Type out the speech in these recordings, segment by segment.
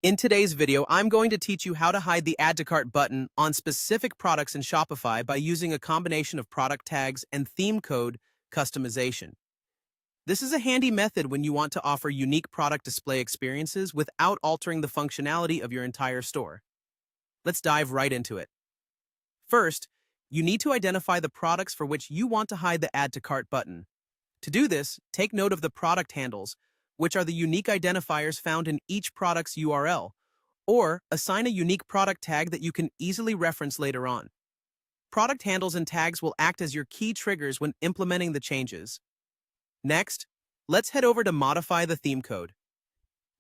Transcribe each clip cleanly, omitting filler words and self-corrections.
In today's video, I'm going to teach you how to hide the Add to Cart button on specific products in Shopify by using a combination of product tags and theme code customization. This is a handy method when you want to offer unique product display experiences without altering the functionality of your entire store. Let's dive right into it. First, you need to identify the products for which you want to hide the Add to Cart button. To do this, take note of the product handles, which are the unique identifiers found in each product's URL, or assign a unique product tag that you can easily reference later on. Product handles and tags will act as your key triggers when implementing the changes. Next, let's head over to Modify the Theme Code.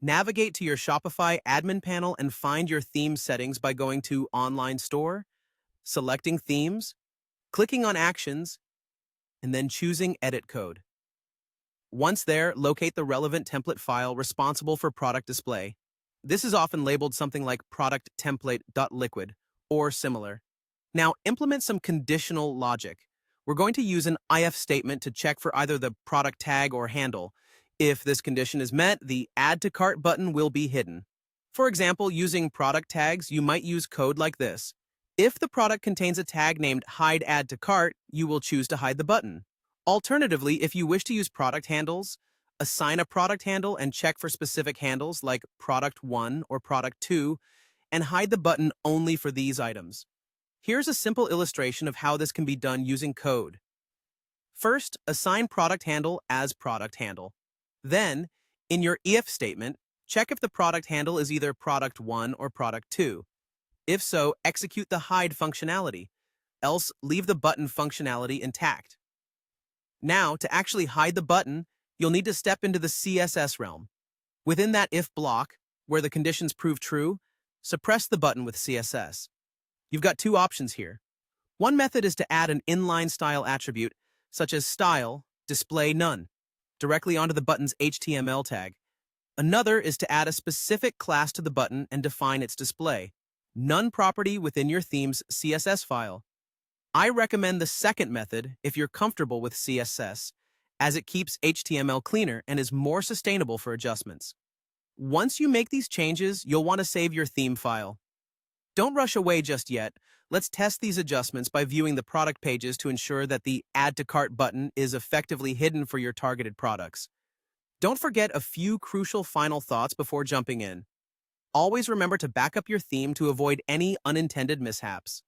Navigate to your Shopify admin panel and find your theme settings by going to Online Store, selecting Themes, clicking on Actions, and then choosing Edit Code. Once there, locate the relevant template file responsible for product display. This is often labeled something like product_template.liquid or similar. Now, implement some conditional logic. We're going to use an if statement to check for either the product tag or handle. If this condition is met, the Add to Cart button will be hidden. For example, using product tags, you might use code like this. If the product contains a tag named Hide Add to Cart, you will choose to hide the button. Alternatively, if you wish to use product handles, assign a product handle and check for specific handles like Product 1 or Product 2, and hide the button only for these items. Here's a simple illustration of how this can be done using code. First, assign product handle as product handle. Then, in your if statement, check if the product handle is either Product 1 or Product 2. If so, execute the hide functionality, else leave the button functionality intact. Now, to actually hide the button, you'll need to step into the CSS realm. Within that if block, where the conditions prove true, suppress the button with CSS. You've got two options here. One method is to add an inline style attribute, such as style, display none, directly onto the button's HTML tag. Another is to add a specific class to the button and define its display, none property within your theme's CSS file. I recommend the second method if you're comfortable with CSS, as it keeps HTML cleaner and is more sustainable for adjustments. Once you make these changes, you'll want to save your theme file. Don't rush away just yet. Let's test these adjustments by viewing the product pages to ensure that the Add to Cart button is effectively hidden for your targeted products. Don't forget a few crucial final thoughts before jumping in. Always remember to back up your theme to avoid any unintended mishaps.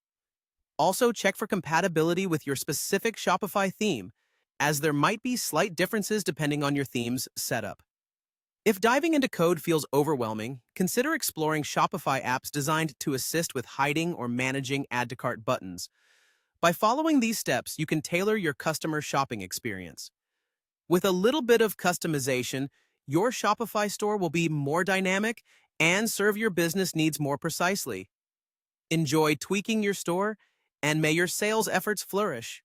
Also, check for compatibility with your specific Shopify theme, as there might be slight differences depending on your theme's setup. If diving into code feels overwhelming, consider exploring Shopify apps designed to assist with hiding or managing Add to Cart buttons. By following these steps, you can tailor your customer shopping experience. With a little bit of customization, your Shopify store will be more dynamic and serve your business needs more precisely. Enjoy tweaking your store, and may your sales efforts flourish.